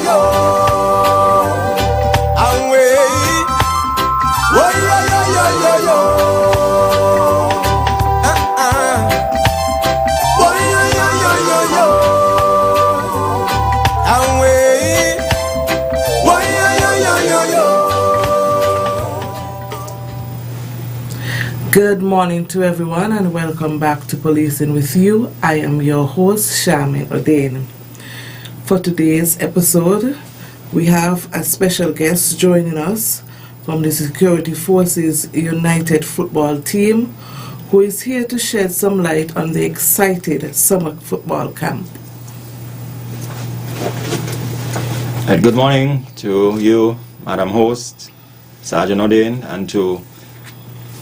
yo. And we, oh yo. Oh yo. And we, oh yo. Good morning to everyone and welcome back to Policing with You. I am your host, Charmaine O'Dane. For today's episode, we have a special guest joining us from the Security Forces United football team, who is here to shed some light on the excited summer football camp. Good morning to you, Madam Host, Sergeant O'Dane, and to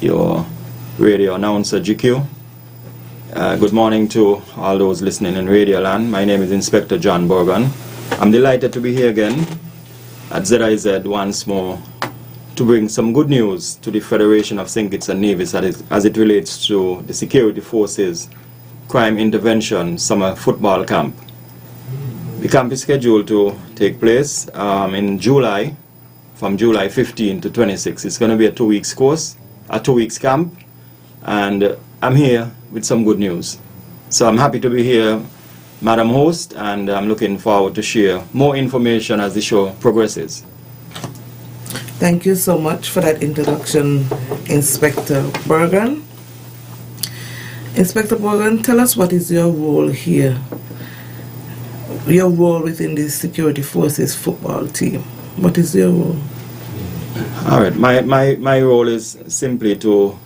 your radio announcer, GQ. Good morning to all those listening in Radio Land. My name is Inspector John Borgan. I'm delighted to be here again at ZIZ once more to bring some good news to the Federation of St. Kitts and Nevis as it relates to the Security Forces Crime Intervention Summer Football Camp. The camp is scheduled to take place in July, from July 15 to 26. It's going to be a 2 weeks course, a 2 weeks camp, and I'm here with some good news. So I'm happy to be here, Madam Host, and I'm looking forward to share more information as the show progresses. Thank you so much for that introduction, Inspector Borgan. Inspector Borgan, tell us what is your role here, your role within the Security Forces football team. What is your role? All right, my role is simply to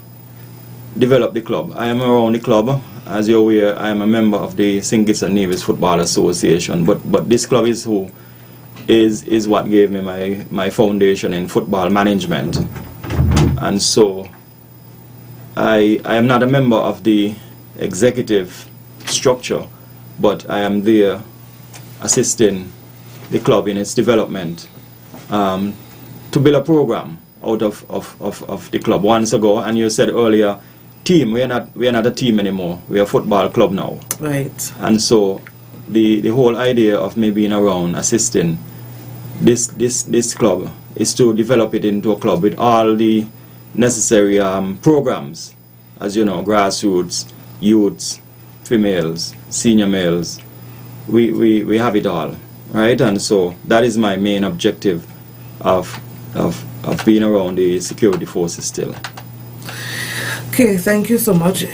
develop the club. I am around the club. As you're aware, I am a member of the St. Kitts and Nevis Football Association, but this club is what gave me my foundation in football management. And so I am not a member of the executive structure, but I am there assisting the club in its development to build a program out of the club. Once ago, and you said earlier, team, we are not a team anymore. We are a football club now. Right. And so the whole idea of me being around assisting this club is to develop it into a club with all the necessary programs, as you know, grassroots, youths, females, senior males. We have it all, right? And so that is my main objective of being around the security forces still. Okay, thank you so much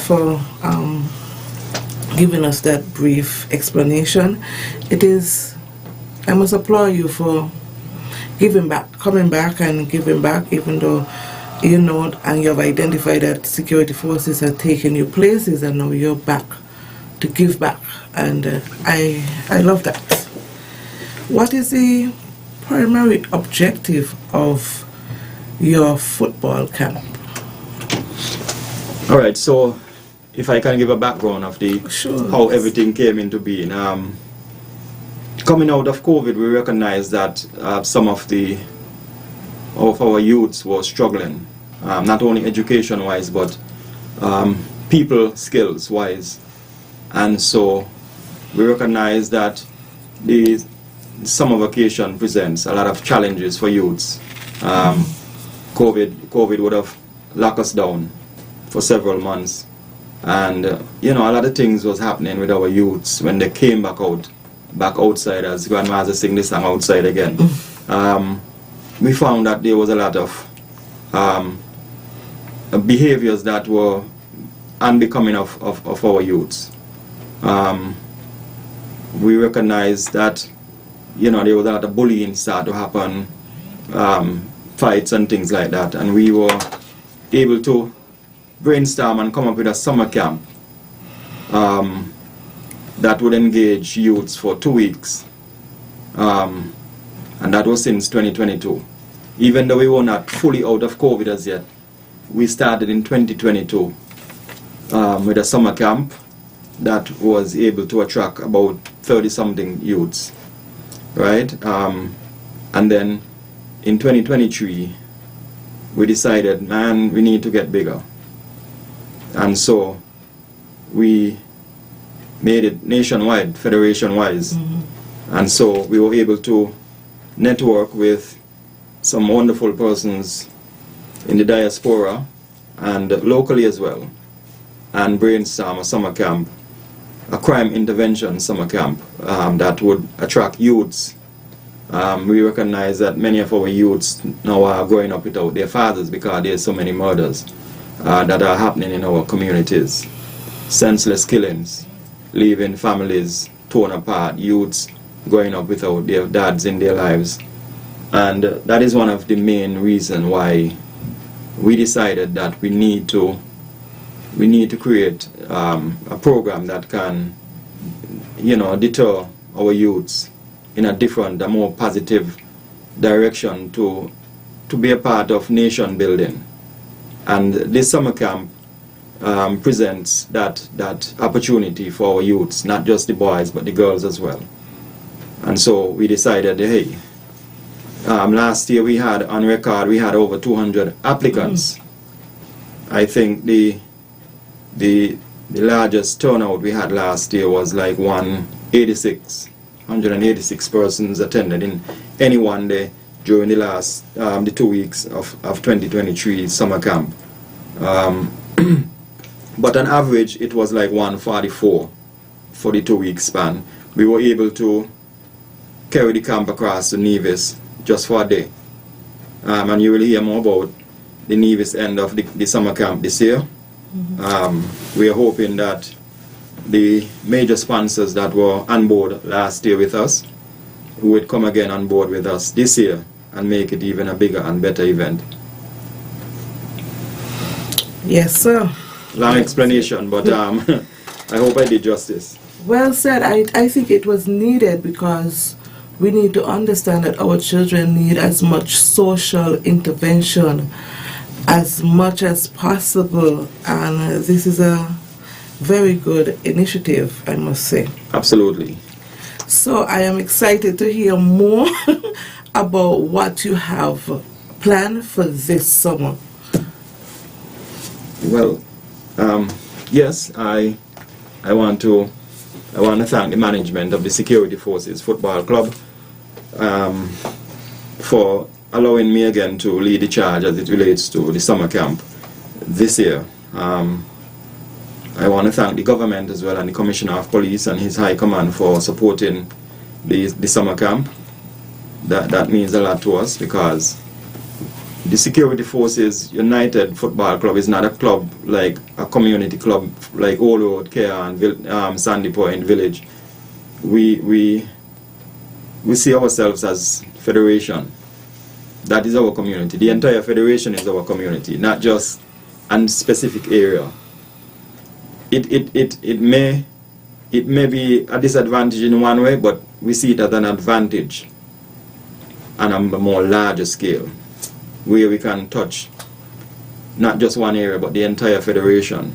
for giving us that brief explanation. I must applaud you for coming back and giving back, even though you know and you have identified that security forces are taking you places and now you're back to give back. And I love that. What is the primary objective of your football camp? All right, so if I can give a background of how everything came into being. Coming out of COVID, we recognized that some of our youths were struggling, not only education-wise, but people skills-wise. And so we recognized that the summer vacation presents a lot of challenges for youths. COVID would have locked us down for several months, and a lot of things was happening with our youths when they came back outside, as Grandmaster sing this song outside again. We found that there was a lot of behaviors that were unbecoming of our youths. We recognized that there was a lot of bullying start to happen, fights and things like that, and we were able to brainstorm and come up with a summer camp that would engage youths for 2 weeks, and that was since 2022. Even though we were not fully out of COVID as yet, we started in 2022 with a summer camp that was able to attract about 30-something youths, right? And then in 2023, we decided, man, we need to get bigger. And so we made it nationwide, federation-wise. And so we were able to network with some wonderful persons in the diaspora and locally as well, and brainstorm a summer camp, a crime intervention summer camp that would attract youths. We recognize that many of our youths now are growing up without their fathers because there's so many murders that are happening in our communities. Senseless killings, leaving families torn apart, youths growing up without their dads in their lives. And that is one of the main reasons why we decided that we need to create a program that can, deter our youths in a different, a more positive direction to be a part of nation building. And this summer camp presents that opportunity for our youths, not just the boys but the girls as well. And so we decided, hey, last year we had on record over 200 applicants. I think the largest turnout we had last year was like 186 persons attended in any one day during the last the 2 weeks of 2023 summer camp. But on average it was like 144 for the 2 week span. We were able to carry the camp across to Nevis just for a day. And you will hear more about the Nevis end of the summer camp this year. We are hoping that the major sponsors that were on board last year with us would come again on board with us this year and make it even a bigger and better event. Yes, sir. Long explanation, but I hope I did justice. Well said. I think it was needed because we need to understand that our children need as much social intervention as much as possible, and this is a very good initiative, I must say. Absolutely. So I am excited to hear more about what you have planned for this summer. Well, yes, I want to thank the management of the Security Forces Football Club for allowing me again to lead the charge as it relates to the summer camp this year. I want to thank the government as well and the Commissioner of Police and his High Command for supporting the summer camp. That means a lot to us because the Security Forces United Football Club is not a club like a community club like Old Road, Care and Sandy Point Village. We see ourselves as federation. That is our community. The entire federation is our community, not just a specific area. It may be a disadvantage in one way, but we see it as an advantage on a more larger scale, where we can touch not just one area but the entire federation.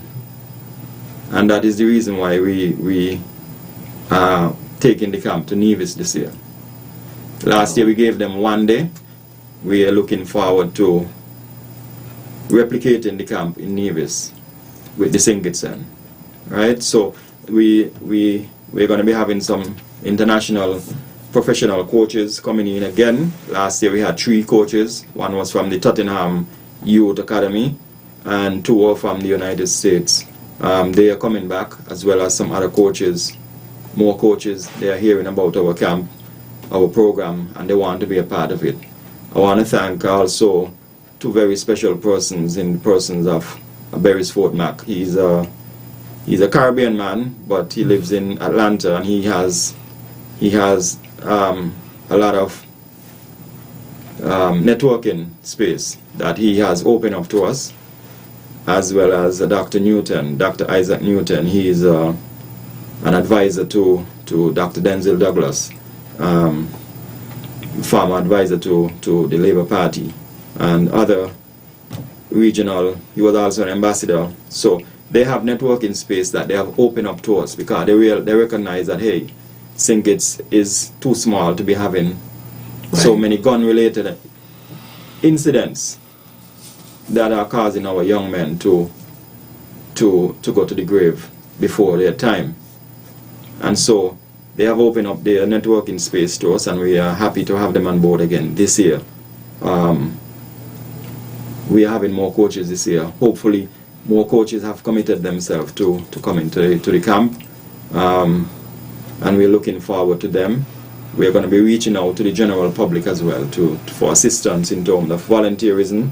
And that is the reason why we are taking the camp to Nevis this year. Last year we gave them 1 day. We are looking forward to replicating the camp in Nevis with the Singitsen, right? So we're going to be having some international professional coaches coming in again. Last year we had 3 coaches. One was from the Tottenham Youth Academy and 2 were from the United States. They are coming back, as well as some other coaches, more coaches. They are hearing about our camp, our program, and they want to be a part of it. I want to thank also 2 very special persons in the persons of Beresford Mac. He's a Caribbean man, but he lives in Atlanta, and he has a lot of networking space that he has opened up to us, as well as Dr. Newton, Dr. Isaac Newton. He is an advisor to Dr. Denzel Douglas, former advisor to the Labour Party and other regional. He was also an ambassador. So they have networking space that they have opened up to us because they recognize that, hey, St. Kitts is too small to be having so many gun-related incidents that are causing our young men to go to the grave before their time. And so they have opened up their networking space to us, and we are happy to have them on board again this year. We are having more coaches this year. Hopefully, more coaches have committed themselves to come into the camp, and we're looking forward to them. We're going to be reaching out to the general public as well for assistance in terms of volunteerism.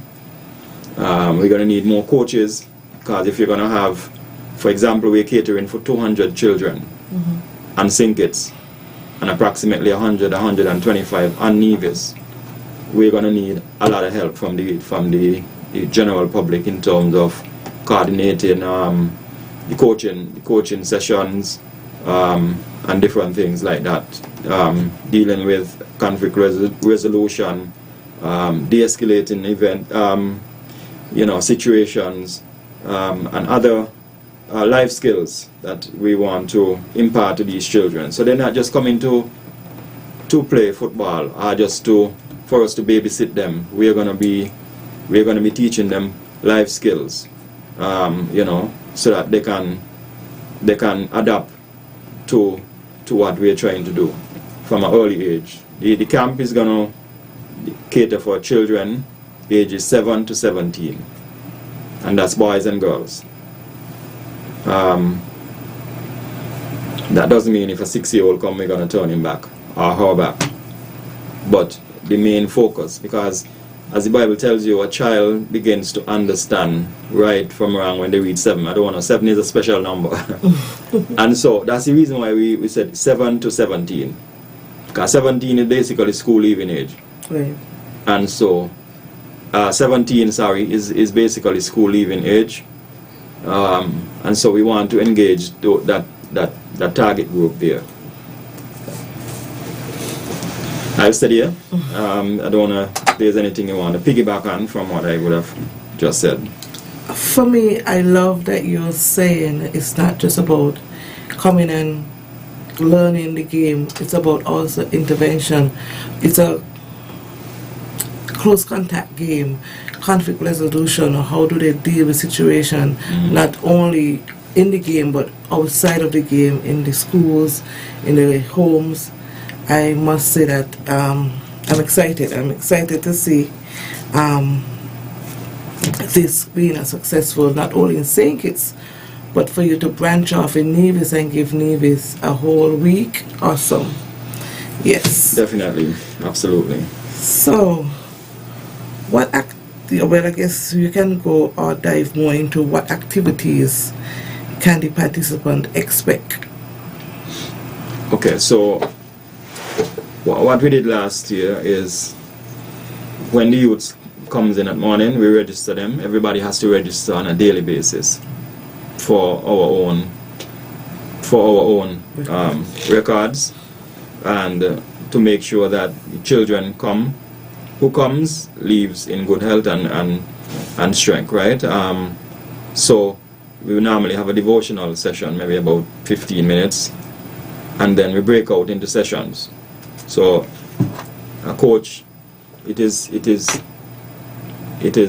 We're going to need more coaches, because if you're going to have, for example, we're catering for 200 children and St. Kitts, and approximately 125 on Nevis. We're going to need a lot of help from the general public in terms of coordinating the coaching sessions and different things like that, dealing with conflict resolution, de-escalating event situations, and other life skills that we want to impart to these children. So they're not just coming to play football or just for us to babysit them. We're gonna be teaching them life skills, so that they can adapt to what we're trying to do from an early age. The camp is gonna cater for children ages 7 to 17, and that's boys and girls. That doesn't mean if a 6-year-old come, we're gonna turn him back or her back. But the main focus, because as the Bible tells you, a child begins to understand right from wrong when they reach 7. I don't want to, 7 is a special number. And so that's the reason why we said 7 to 17. Because 17 is basically school leaving age. Right. And so 17, is basically school leaving age. And so we want to engage that target group there. I've said here, I don't know if there's anything you want to piggyback on from what I would have just said. For me, I love that you're saying it's not just about coming and learning the game, it's about also intervention. It's a close contact game, conflict resolution, or how do they deal with situation, not only in the game but outside of the game, in the schools, in the homes. I must say that I'm excited. I'm excited to see this being a successful, not only in St. Kitts, but for you to branch off in Nevis and give Nevis a whole week. Awesome. Yes. Definitely. Absolutely. So, well, I guess you can go or dive more into what activities can the participant expect. Okay, so what we did last year is when the youth comes in at morning, we register them. Everybody has to register on a daily basis for our own records, and to make sure that the children who comes leaves in good health and strength, right? So we normally have a devotional session, maybe about 15 minutes, and then we break out into sessions. So a coach, it is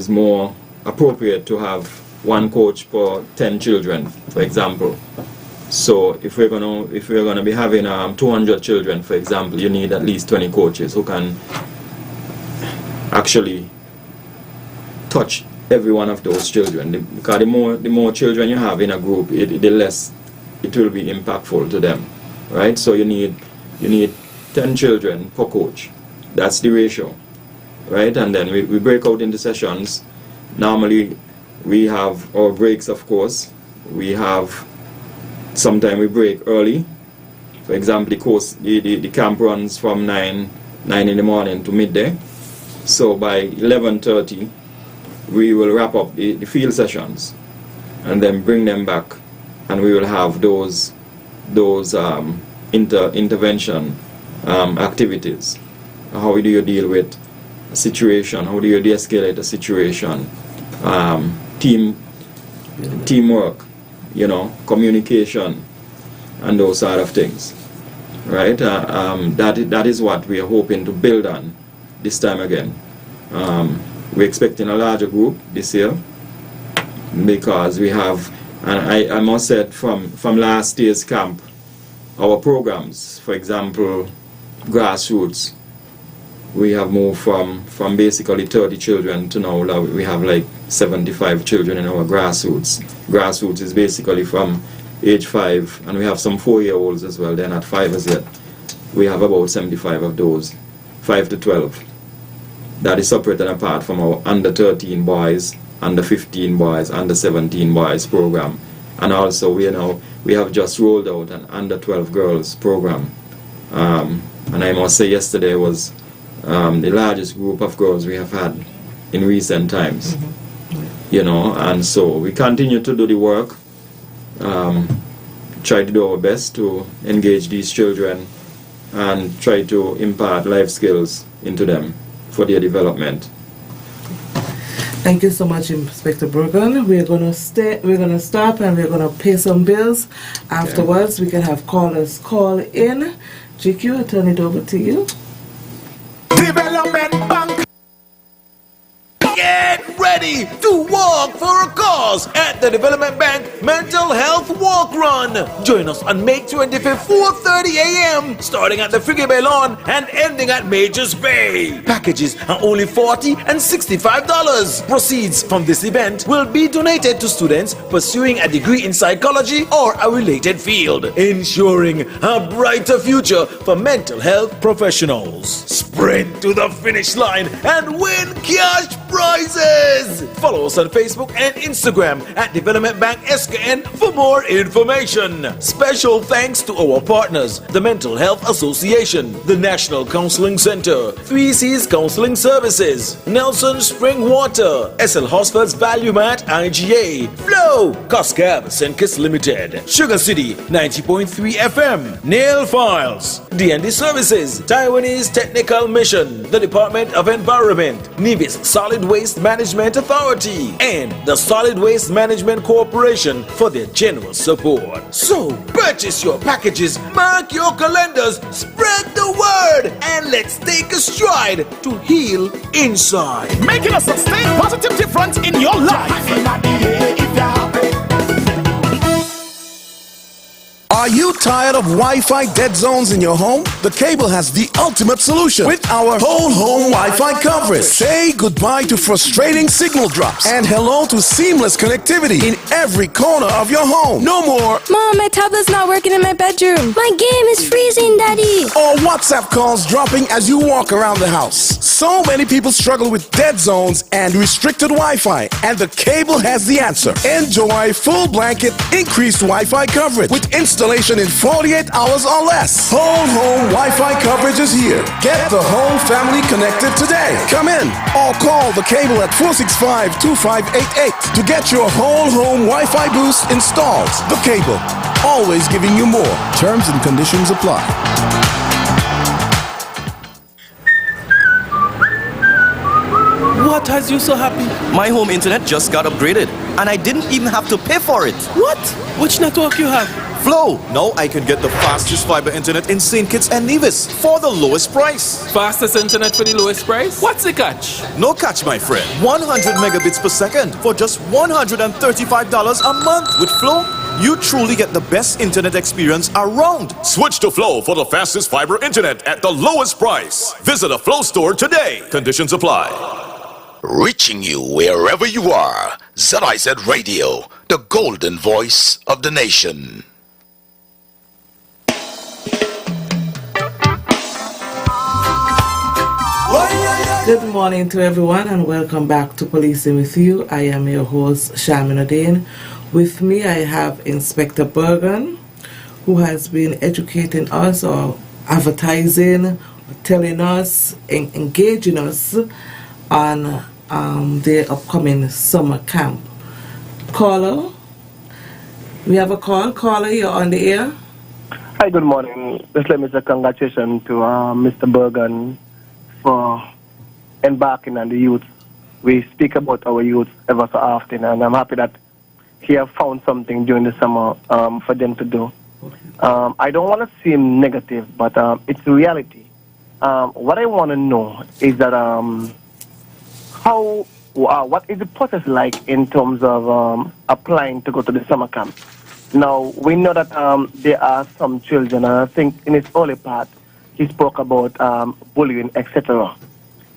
more appropriate to have one coach per 10 children, for example. So if we're gonna be having 200 children, for example, you need at least 20 coaches who can actually touch every one of those children. Because the more children you have in a group, the less it will be impactful to them, right? So you need 10 children per coach. That's the ratio, right? And then we break out into sessions. Normally we have our breaks, of course. Sometimes we break early. For example, the camp runs from 9 in the morning to midday. So by 11:30 we will wrap up the field sessions and then bring them back, and we will have those intervention activities. How do you deal with a situation? How do you de-escalate a situation? Teamwork, communication, and those sort of things, right? That is what we are hoping to build on this time again. We're expecting a larger group this year because we have, and I must say from last year's camp, our programs. For example, grassroots. We have moved from basically 30 children to now we have like 75 children in our grassroots. Grassroots is basically from age 5, and we have some 4-year-olds as well. They're not 5 as yet. We have about 75 of those, 5 to 12. That is separate and apart from our under 13 boys, under 15 boys, under 17 boys program. And also we have just rolled out an under 12 girls program. And I must say yesterday was the largest group of girls we have had in recent times. And so we continue to do the work, try to do our best to engage these children and try to impart life skills into them for their development. Thank you so much, Inspector Bergen. We're gonna stop and we're gonna pay some bills. Afterwards, we can have callers call in. GQ, I turn it over to you. Development Bank. Get ready to walk for a cause at the Development Bank Mental Health Walk Run. Join us on May 25th, 4:30 a.m. starting at the Frigate Bay Lawn and ending at Majors Bay. Packages are only $40 and $65. Proceeds from this event will be donated to students pursuing a degree in psychology or a related field, ensuring a brighter future for mental health professionals. Sprint to the finish line and win cash prizes. Follow us on Facebook and Instagram at Development Bank SKN for more information. Special thanks to our partners, the Mental Health Association, the National Counseling Center, 3C's Counseling Services, Nelson Spring Water, SL Hosford's ValueMat IGA, Flow, Coscab St. Kitts Limited, Sugar City 90.3 FM, Nail Files, D&D Services, Taiwanese Technical Mission, the Department of Environment, Nevis Solid Waste Management Authority, and the Solid Waste Management Corporation for their generous support. So, purchase your packages, mark your calendars, spread the word, and let's take a stride to heal inside. Making a sustained positive difference in your life. Are you tired of Wi-Fi dead zones in your home? The Cable has the ultimate solution with our whole home Wi-Fi coverage. Say goodbye to frustrating signal drops and hello to seamless connectivity in every corner of your home. No more Mom, my tablet's not working in my bedroom. My game is freezing, Daddy. or WhatsApp calls dropping as you walk around the house. So many people struggle with dead zones and restricted Wi-Fi, and the Cable has the answer. Enjoy full blanket increased Wi-Fi coverage with installation in 48 hours or less. Whole home Wi-Fi coverage is here. Get the whole family connected today. Come in or call the Cable at 465-2588 to get your whole home Wi-Fi boost installed. The Cable, always giving you more. Terms and conditions apply. What has you so happy? My home internet just got upgraded, and I didn't even have to pay for it. What? Which network you have? Flow! Now I can get the fastest fiber internet in St. Kitts and Nevis for the lowest price. Fastest internet for the lowest price? What's the catch? No catch, my friend. 100 megabits per second for just $135 a month. With Flow, you truly get the best internet experience around. Switch to Flow for the fastest fiber internet at the lowest price. Visit a Flow store today. Conditions apply. Reaching you wherever you are. ZIZ Radio, the golden voice of the nation. Good morning to everyone and welcome back to Policing with You. I am your host, Shamin Odin. With me I have Inspector Bergen, who has been educating us or advertising, telling us, engaging us on the upcoming summer camp. Caller, we have a call. Caller, you're on the air. Hi, good morning. Just let me say congratulations to Mr. Bergen for embarking on the youth. We speak about our youth ever so often, and I'm happy that he have found something during the summer for them to do. I don't want to seem negative, but it's reality. What I want to know is that what is the process like in terms of applying to go to the summer camp? Now, we know that there are some children, and I think in his early part, he spoke about bullying, etc.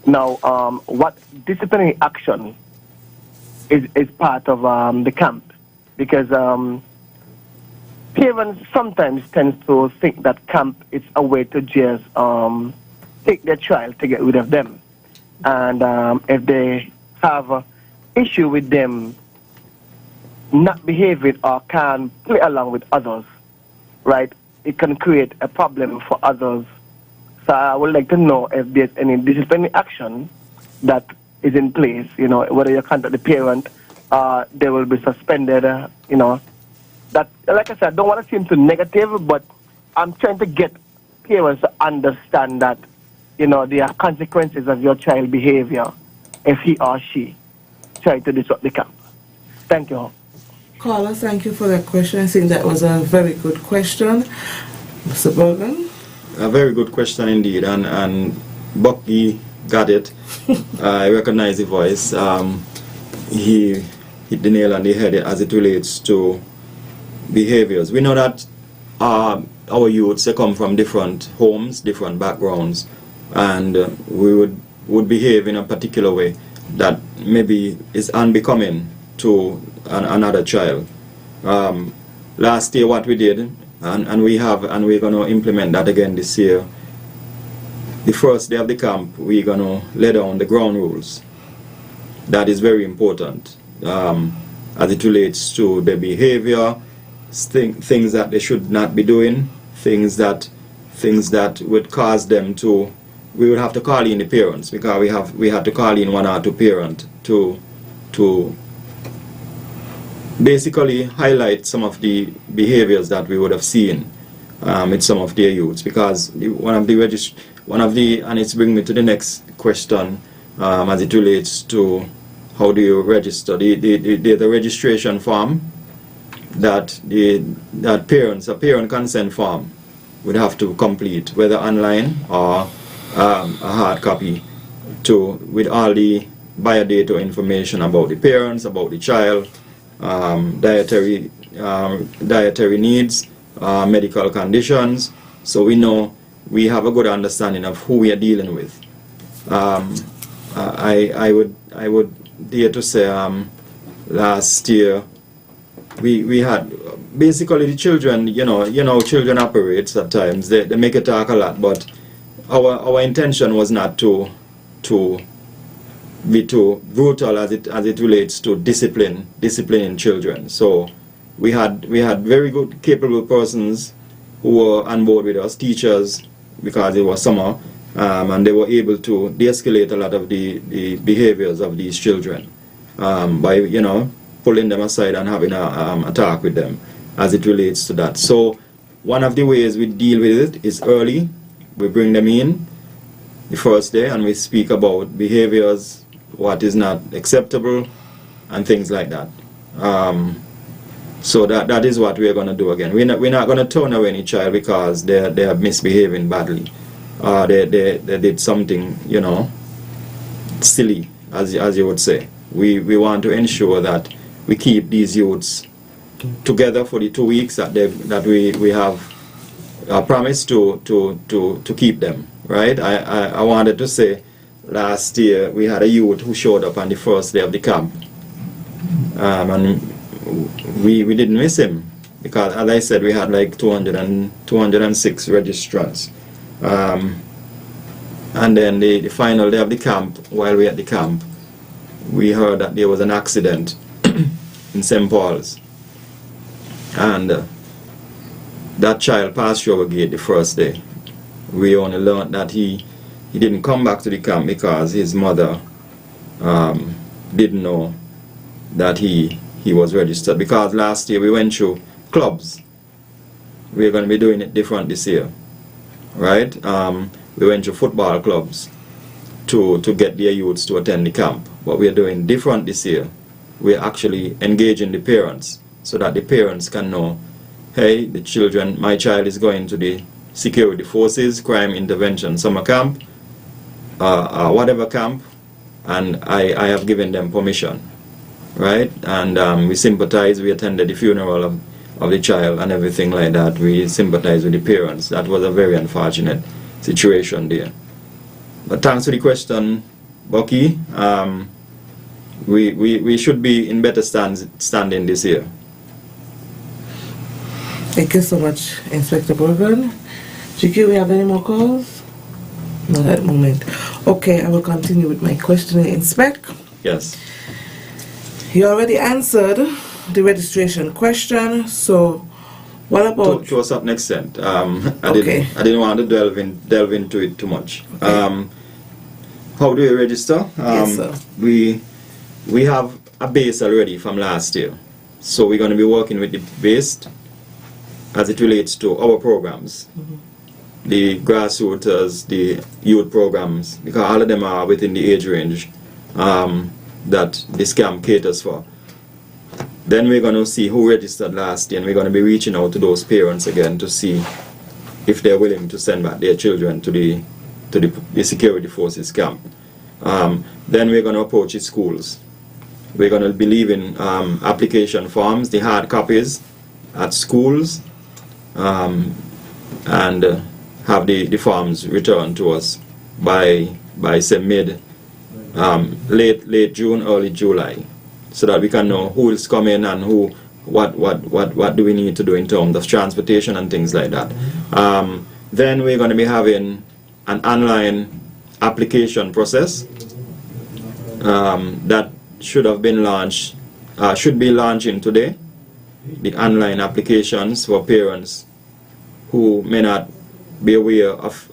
Now, what disciplinary action is part of the camp? Because parents sometimes tend to think that camp is a way to just take their child to get rid of them. And if they have an issue with them not behaving or can play along with others, right, it can create a problem for others. So I would like to know if there's any disciplinary action that is in place, you know, whether you contact the parent, they will be suspended, you know. That, like I said, I don't want to seem too negative, but I'm trying to get parents to understand that, you know, there are consequences of your child behavior if he or she try to disrupt the camp. Thank you. Caller, thank you for that question. I think that was a very good question. Mr. Bergen? A very good question indeed, and Bucky got it. I recognize the voice. He hit the nail on the head as it relates to behaviors. We know that our youths, they come from different homes, different backgrounds, and we would behave in a particular way that maybe is unbecoming to another child. Last year what we did, and we're going to implement that again this year, the first day of the camp we're going to lay down the ground rules. That is very important as it relates to the behavior, things that they should not be doing, things that would cause them to. We would have to call in the parents, because we had to call in one or two parents to basically highlight some of the behaviors that we would have seen with some of their youths. Because and it's bringing me to the next question as it relates to how do you register the registration form that a parent consent form would have to complete, whether online or a hard copy, with all the biodata information about the parents, about the child, dietary needs, medical conditions, so we know we have a good understanding of who we are dealing with. I would dare to say last year we had basically the children, you know children operates at times, they make it talk a lot, but our intention was not to be too brutal as it relates to disciplining children. So we had very good, capable persons who were on board with us, teachers, because it was summer, and they were able to de-escalate a lot of the behaviors of these children by pulling them aside and having a talk with them as it relates to that. So one of the ways we deal with it is early. We bring them in the first day and we speak about behaviors, what is not acceptable, and things like that. So that is what we are going to do again. We're not going to turn away any child because they have misbehaving badly. They did something, silly, as you would say. We want to ensure that we keep these youths together for the 2 weeks that we have promised to keep them, right? I wanted to say, last year we had a youth who showed up on the first day of the camp, and we didn't miss him because, as I said, we had like 206 registrants, and then the final day of the camp, while we were at the camp, we heard that there was an accident in St. Paul's, and that child passed through our gate the first day. We only learned that he didn't come back to the camp because his mother didn't know that he was registered. Because last year we went through clubs. We're going to be doing it different this year, right? We went through football clubs to get their youths to attend the camp. But we're doing different this year. We're actually engaging the parents so that the parents can know, hey, my child is going to the security forces, crime intervention summer camp, whatever camp, and I have given them permission, right? And we sympathize. We attended the funeral the child and everything like that. We sympathize with the parents. That was a very unfortunate situation there. But thanks for the question, Bucky. We should be in better standing this year. Thank you so much, Inspector Bergen. GQ, we have any more calls? Not at the moment. Okay, I will continue with my questioning. Inspect? Yes. You already answered the registration question, so what about... To a certain extent. I Okay. didn't want to delve into it too much. Okay. How do we register? Yes, sir. We have a base already from last year. So we're going to be working with the base as it relates to our programs. The grassroots, the youth programs, because all of them are within the age range that this camp caters for. Then we're going to see who registered last year, and we're going to be reaching out to those parents again to see if they're willing to send back their children to the security forces camp. Then we're going to approach the schools. We're going to be leaving application forms, the hard copies, at schools, and have the forms returned to us by say late June, early July, so that we can know who is coming and what do we need to do in terms of transportation and things like that. Then we're going to be having an online application process that should be launching today. The online applications for parents who may not be aware of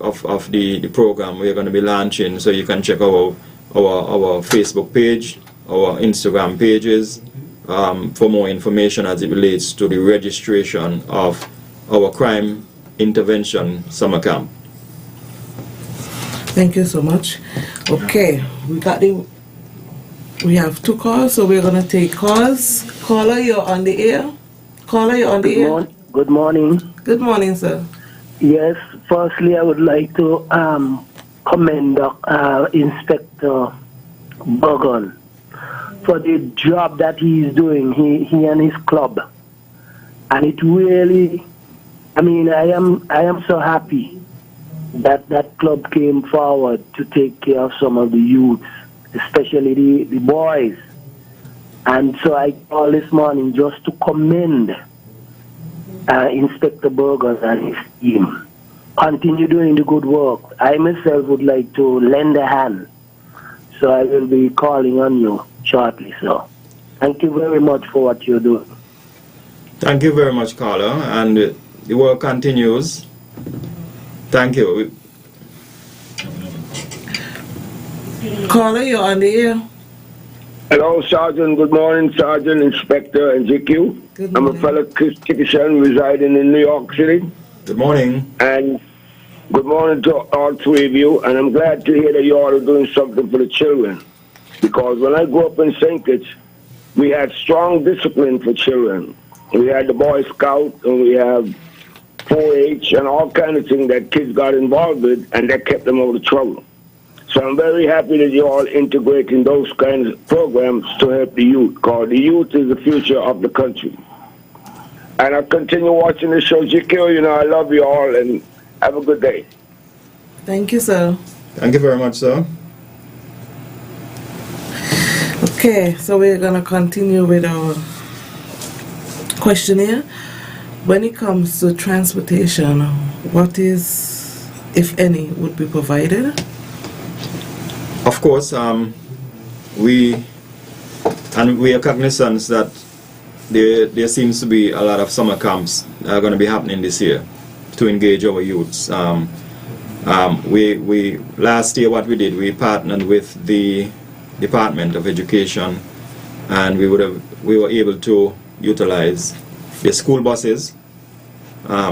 the program we're going to be launching, so you can check our Facebook page, our Instagram pages for more information as it relates to the registration of our crime intervention summer camp. Thank you so much. Okay, we have 2 calls, so we're gonna take calls. Caller, you're on the air. Caller, you're on the air. Good morning. Good morning, sir. Yes, firstly, I would like to commend Inspector Bergen for the job that he is doing, he and his club. And it really, I mean, I am so happy that that club came forward to take care of some of the youths, especially the boys. And so I call this morning just to commend Inspector Bergen and his team. Continue doing the good work. I myself would like to lend a hand, so I will be calling on you shortly, sir. Thank you very much for what you're doing. Thank you very much, caller, and the work continues. Thank you. Caller, you're on the air. Hello, Sergeant. Good morning, Sergeant, Inspector, and GQ. I'm a fellow citizen residing in New York City. Good morning. And good morning to all 3 of you. And I'm glad to hear that you all are doing something for the children. Because when I grew up in St. Kitts, we had strong discipline for children. We had the Boy Scout, and we have 4-H, and all kinds of things that kids got involved with, and that kept them out of trouble. So I'm very happy that you're all integrating those kinds of programs to help the youth, because the youth is the future of the country. And I'll continue watching the show. GQ, you know, I love you all, and have a good day. Thank you, sir. Thank you very much, sir. Okay, so we're going to continue with our questionnaire. When it comes to transportation, what is, if any, would be provided? Of course, we are cognizant that there seems to be a lot of summer camps that are going to be happening this year to engage our youths. We last year what we did, we partnered with the Department of Education, and we were able to utilize the school buses.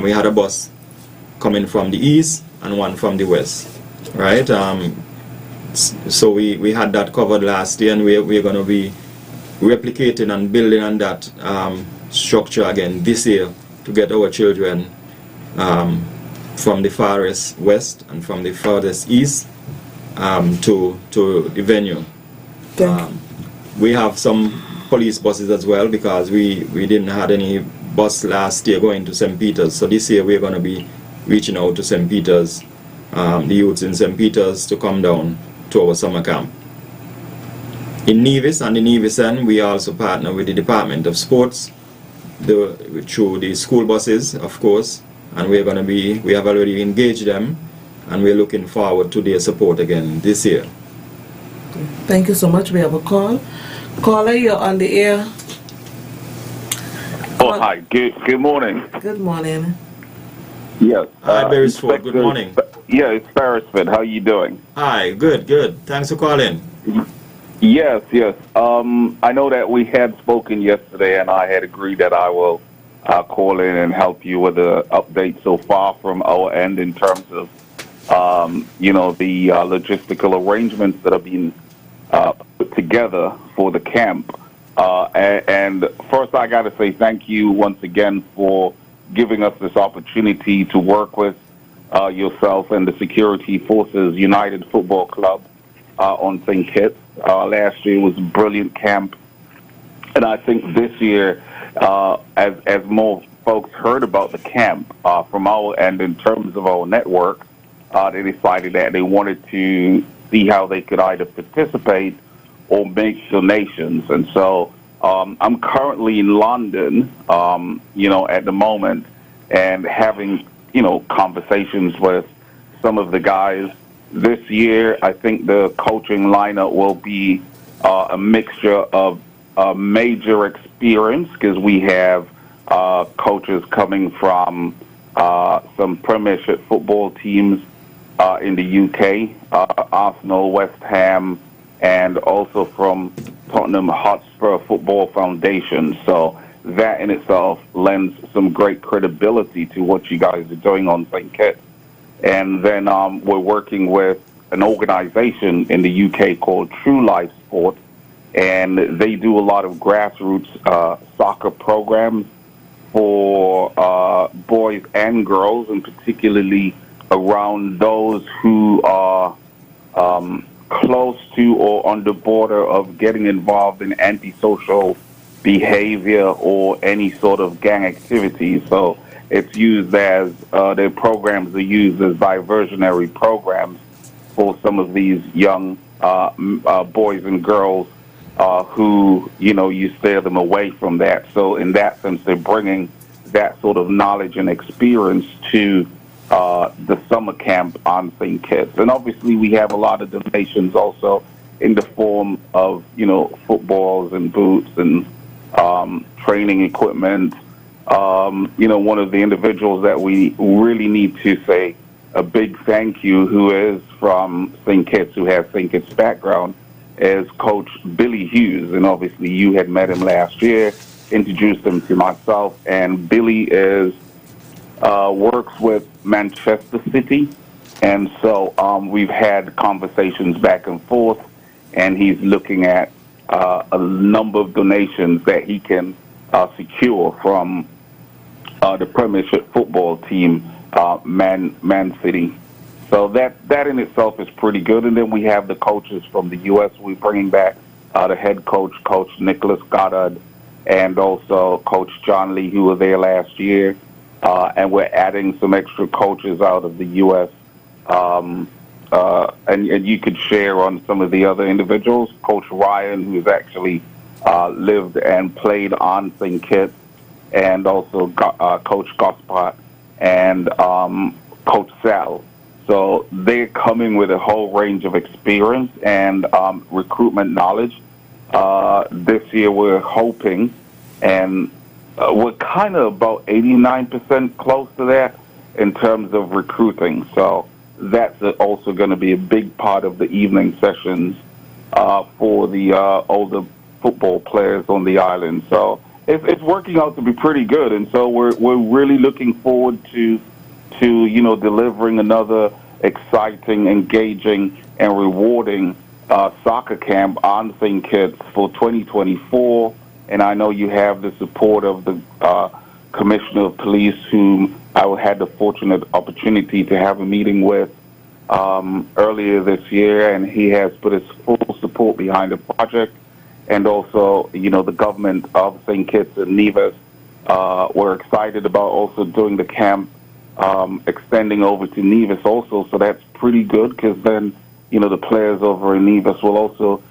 We had a bus coming from the east and one from the west, right? So we had that covered last year, and we're going to be replicating and building on that structure again this year to get our children from the farthest west and from the farthest east to the venue. We have some police buses as well, because we didn't have any bus last year going to St. Peter's. So this year we're going to be reaching out to St. Peter's, the youths in St. Peter's to come down to our summer camp. In Nevis and in Nevis end, we also partner with the Department of Sports through the school buses, of course, and we have already engaged them, and we're looking forward to their support again this year. Thank you so much. We have a call. Caller, you're on the air. Oh, hi. Good morning. Good morning. Yes. Hi, Beresford. Good morning. Yeah, it's Beresford. How are you doing? Hi, good. Thanks for calling. Yes. I know that we had spoken yesterday, and I had agreed that I will call in and help you with the update so far from our end in terms of, the logistical arrangements that are being put together for the camp. And first, I got to say thank you once again for giving us this opportunity to work with yourself and the Security Forces United Football Club on St. Kitts. Last year was a brilliant camp, and I think this year, as more folks heard about the camp from our end in terms of our network, they decided that they wanted to see how they could either participate or make donations. And so I'm currently in London, at the moment, and having, conversations with some of the guys. This year, I think the coaching lineup will be a mixture of major experience, because we have coaches coming from some Premiership football teams in the UK, Arsenal, West Ham, and also from Tottenham Hotspur Football Foundation. So that in itself lends some great credibility to what you guys are doing on St. Kitts. And then we're working with an organization in the UK called True Life Sport, and they do a lot of grassroots soccer programs for boys and girls, and particularly around those who are close to or on the border of getting involved in antisocial behavior or any sort of gang activity. So it's used as, their programs are used as diversionary programs for some of these young boys and girls who, you steer them away from that. So in that sense, they're bringing that sort of knowledge and experience to the summer camp on St. Kitts. And obviously we have a lot of donations also in the form of, footballs and boots and training equipment. One of the individuals that we really need to say a big thank you, who is from St. Kitts, who has St. Kitts background, is Coach Billy Hughes. And obviously you had met him last year, introduced him to myself, and Billy works with Manchester City, and so we've had conversations back and forth, and he's looking at a number of donations that he can secure from the Premiership football team, Man City. So that in itself is pretty good. And then we have the coaches from the U.S. We're bringing back the head coach, Coach Nicholas Goddard, and also Coach John Lee, who were there last year. And we're adding some extra coaches out of the U.S. And you could share on some of the other individuals. Coach Ryan, who's actually lived and played on St. Kitts, and also Coach Gospart and Coach Sal. So they're coming with a whole range of experience and recruitment knowledge. This year we're hoping, and we're kind of about 89% close to that in terms of recruiting. So that's also going to be a big part of the evening sessions for the older football players on the island. So it's working out to be pretty good, and so we're really looking forward to delivering another exciting, engaging, and rewarding soccer camp on St. Kitts for 2024. And I know you have the support of the Commissioner of Police, whom I had the fortunate opportunity to have a meeting with earlier this year, and he has put his full support behind the project. And also, the government of St. Kitts and Nevis We're excited about also doing the camp extending over to Nevis also, so that's pretty good because then, the players over in Nevis will also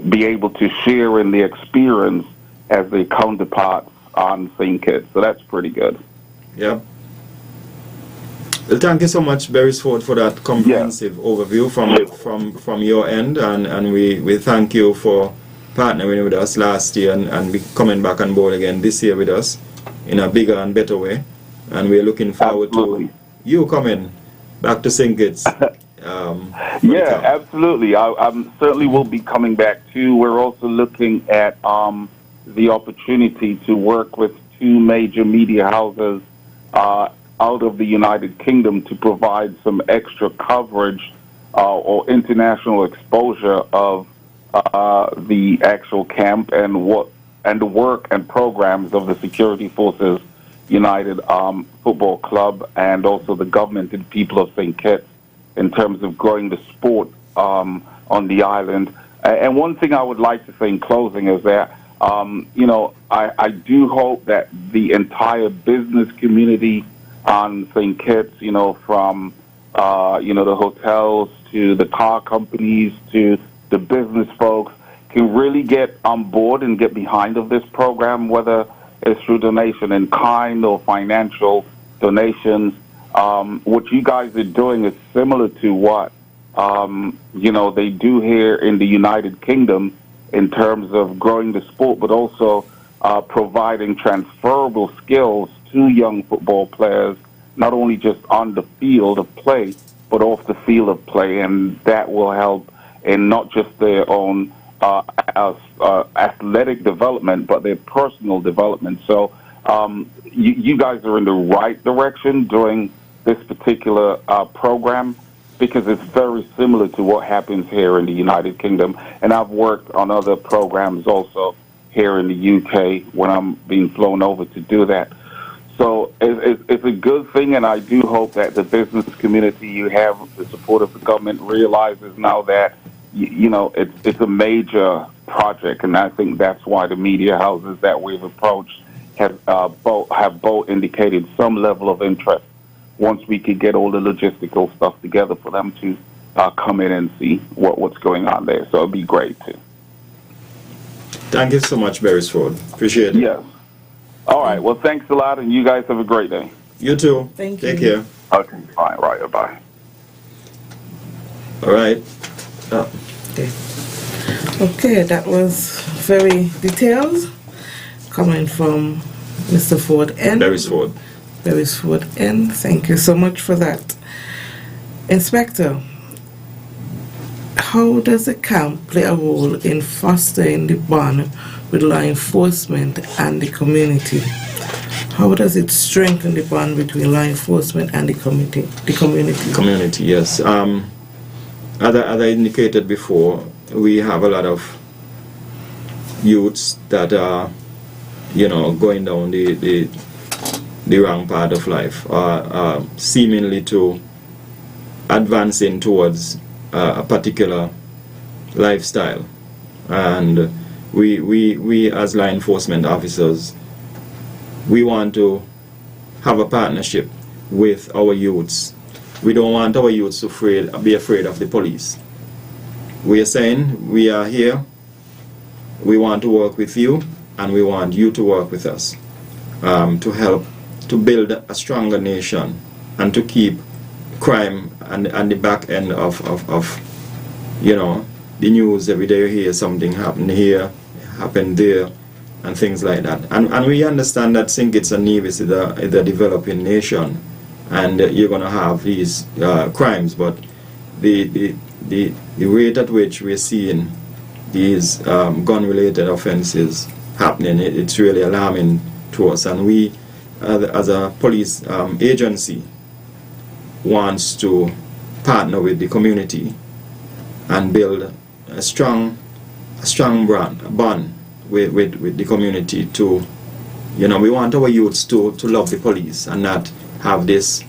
be able to share in the experience as their counterparts on St. Kitts. So that's pretty good. Yeah. Well, thank you so much, Beresford, for that comprehensive overview from your end, and we thank you for partnering with us last year and be coming back on board again this year with us in a bigger and better way. And we're looking forward to you coming back to St. Kitts. Yeah, absolutely. I certainly will be coming back too. We're also looking at the opportunity to work with two major media houses out of the United Kingdom to provide some extra coverage or international exposure of the actual camp and the work and programs of the Security Forces United Football Club and also the government and people of St. Kitts in terms of growing the sport on the island. And one thing I would like to say in closing is that, I do hope that the entire business community on St. Kitts, from, the hotels to the car companies to the business folks can really get on board and get behind of this program, whether it's through donation in kind or financial donations. What you guys are doing is similar to what, they do here in the United Kingdom in terms of growing the sport, but also providing transferable skills to young football players, not only just on the field of play, but off the field of play. And that will help in not just their own athletic development, but their personal development. So you guys are in the right direction doing this particular program because it's very similar to what happens here in the United Kingdom. And I've worked on other programs also here in the UK when I'm being flown over to do that. So it's a good thing, and I do hope that the business community you have with the support of the government realizes now that it's a major project, and I think that's why the media houses that we've approached have both indicated some level of interest once we could get all the logistical stuff together for them to come in and see what's going on there. So it'd be great too. Thank you so much, Beresford. Appreciate it. Yes. All right. Well, thanks a lot, and you guys have a great day. You too. Thank you. Take care. Okay. Fine. Right. Bye. All right. Okay, that was very detailed coming from Mr. Ford N. Beresford. Beresford N. Thank you so much for that. Inspector, how does the camp play a role in fostering the bond with law enforcement and the community? How does it strengthen the bond between law enforcement and the community? Community, yes. As I indicated before, we have a lot of youths that are, going down the wrong path of life, seemingly to advancing towards a particular lifestyle. And we as law enforcement officers, we want to have a partnership with our youths. We don't want our youths to be afraid of the police. We are saying we are here, we want to work with you, and we want you to work with us to help to build a stronger nation and to keep crime and the back end of the news. Every day you hear something happened here, happened there, and things like that. And we understand that St. Kitts and Nevis is a developing nation, and you're going to have these crimes, but the rate at which we're seeing these gun-related offenses happening, it's really alarming to us. And we, as a police agency, wants to partner with the community and build a strong bond with the community to, we want our youths to love the police and not have this,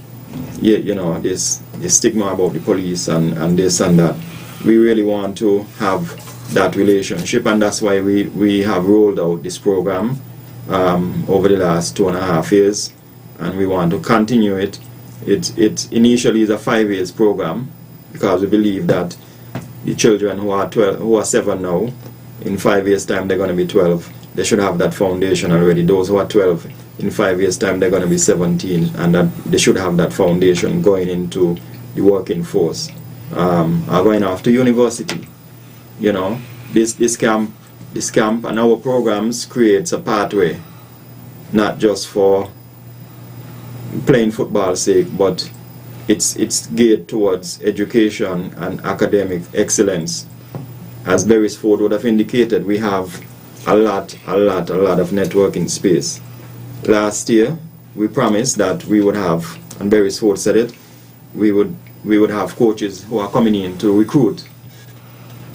this stigma about the police and this and that. We really want to have that relationship, and that's why we have rolled out this program over the last 2.5 years, and we want to continue it. It initially is a 5 years program, because we believe that the children who are 7 now, in 5 years time they're going to be 12. They should have that foundation already. Those who are 12, in 5 years time they're going to be 17, and that they should have that foundation going into the working force, are going off to university. You know, this camp and our programs creates a pathway, not just for playing football's sake, but it's geared towards education and academic excellence. As Beresford would have indicated, we have a lot of networking space. Last year, we promised that we would have, and Beresford said it, we would have coaches who are coming in to recruit.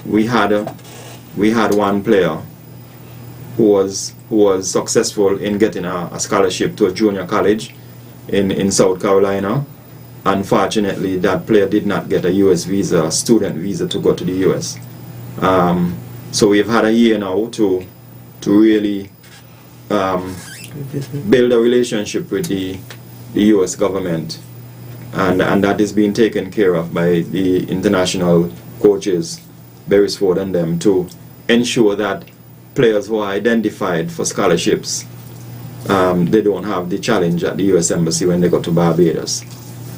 We had one player who was successful in getting a scholarship to a junior college in South Carolina. Unfortunately, that player did not get a US visa, a student visa, to go to the US. So we've had a year now to really build a relationship with the US government, and that is being taken care of by the international coaches, Beresford and them, to ensure that players who are identified for scholarships, they don't have the challenge at the US Embassy when they go to Barbados.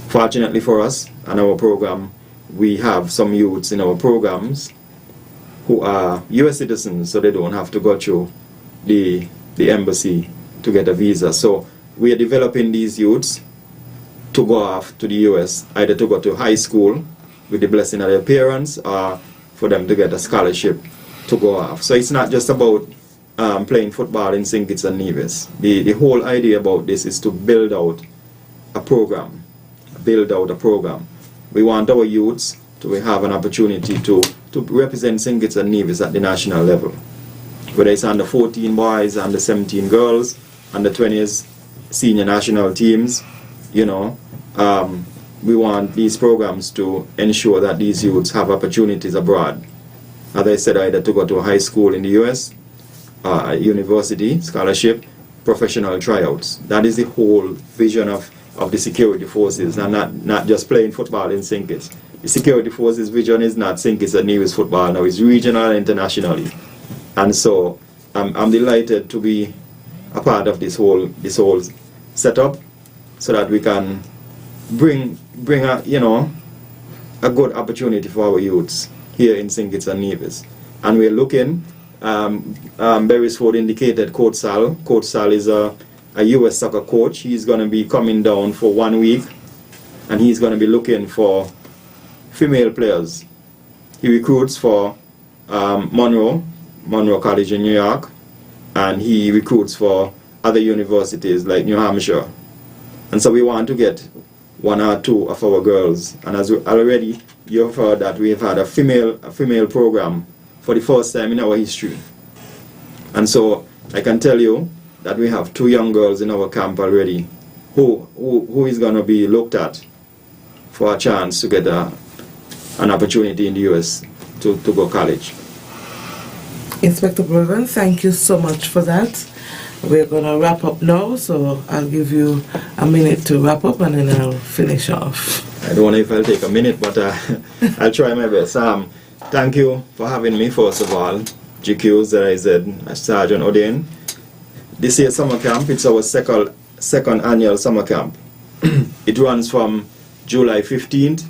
Fortunately for us and our program, we have some youths in our programs who are US citizens, so they don't have to go through the embassy to get a visa. So we are developing these youths to go off to the US, either to go to high school with the blessing of their parents, or for them to get a scholarship to go off. So it's not just about playing football in St. Kitts and Nevis. The whole idea about this is to build out a program. We want our youths to have an opportunity to represent St. Kitts and Nevis at the national level. Whether it's under 14 boys, under 17 girls, under 20s senior national teams, you know, we want these programs to ensure that these youths have opportunities abroad. As I said, either to go to a high school in the US, a university, scholarship, professional tryouts. That is the whole vision of the security forces, and not just playing football in St. Kitts. The security forces vision is not St. Kitts and Nevis football now, it's regional and internationally. And so I'm delighted to be a part of this whole setup, so that we can bring a good opportunity for our youths here in St. Kitts and Nevis. And we're looking, Beresford indicated Coach Sal. Coach Sal is a US soccer coach. He's going to be coming down for 1 week, and he's going to be looking for female players. He recruits for Monroe College in New York, and he recruits for other universities like New Hampshire. And so we want to get 1 or 2 of our girls. And as already you've heard that we have had a female program for the first time in our history. And so I can tell you that we have 2 young girls in our camp already who is going to be looked at for a chance to get an opportunity in the US to go college. Inspector Bergen, thank you so much for that. We're going to wrap up now, so I'll give you a minute to wrap up, and then I'll finish off. I don't know if I'll take a minute, but I'll try my best. Thank you for having me, first of all. GQ, ZIZ, Sergeant Oden. This year's summer camp, it's our second annual summer camp. It runs from July 15th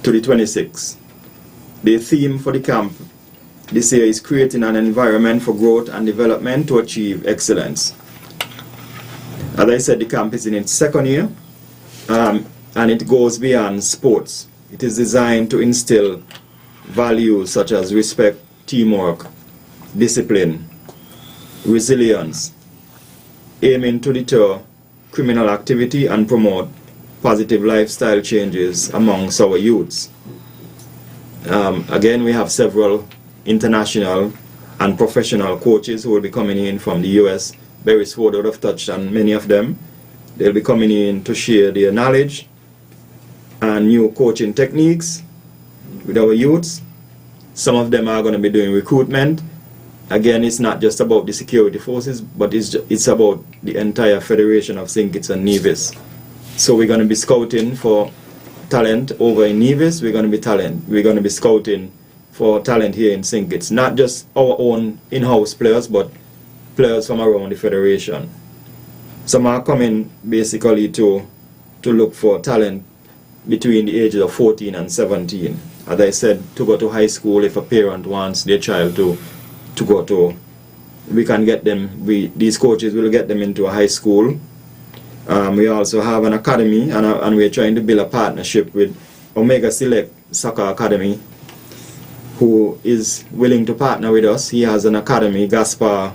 to the 26th. The theme for the camp this year is creating an environment for growth and development to achieve excellence. As I said, the camp is in its second year, and it goes beyond sports. It is designed to instill values such as respect, teamwork, discipline, resilience, aiming to deter criminal activity and promote positive lifestyle changes amongst our youths. Again, we have several international and professional coaches who will be coming in from the US. Beresford would have touched on many of them. They'll be coming in to share their knowledge and new coaching techniques with our youths. Some of them are going to be doing recruitment, again, it's not just about the security forces, but it's about the entire Federation of St. Kitts and Nevis. So we're going to be scouting for talent over in Nevis. We're going to be scouting for talent here in St. Kitts. Not just our own in-house players, but players from around the Federation. Some are coming basically to look for talent between the ages of 14 and 17. As I said, to go to high school if a parent wants their child to go to, we can get them, these coaches will get them into a high school. We also have an academy, and we're trying to build a partnership with Omega Select Soccer Academy, who is willing to partner with us. He has an academy, Gaspar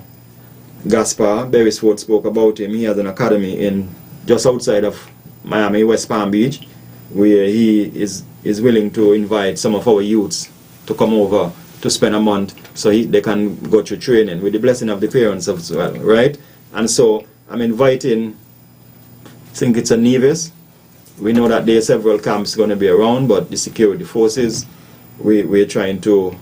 Beresford spoke about him. He has an academy in just outside of Miami, West Palm Beach, where he is willing to invite some of our youths to come over to spend a month so they can go through training with the blessing of the parents as well, right? And so I'm inviting St. Kitts and Nevis. We know that there are several camps going to be around, but the security forces, we're trying to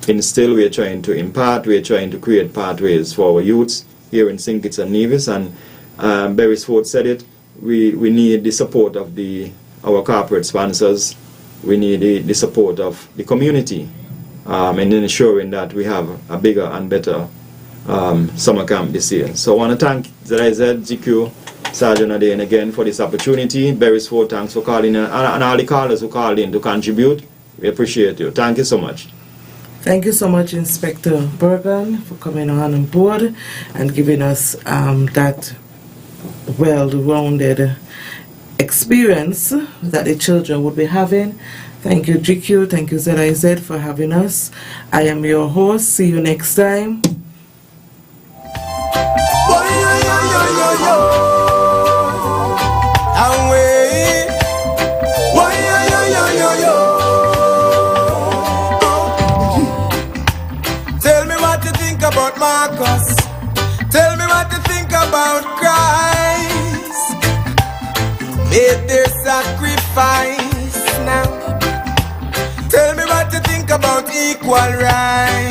instill, we're trying to impart, we're trying to create pathways for our youths here in St. Kitts and Nevis. And Beresford said it, we need the support of our corporate sponsors. We need the support of the community in ensuring that we have a bigger and better summer camp this year. So I want to thank ZIZ, GQ, Sergeant Adain again for this opportunity. Beresford, thanks for calling, and all the callers who called in to contribute. We appreciate you. Thank you so much. Thank you so much, Inspector Bergen, for coming on board and giving us that well-rounded experience that the children would be having. Thank you, GQ. Thank you, ZIZ, for having us. I am your host. See you next time. Tell me what you think about Marcus. Tell me what you think about Christ. Made their sacrifice now. Tell me what you think about equal rights.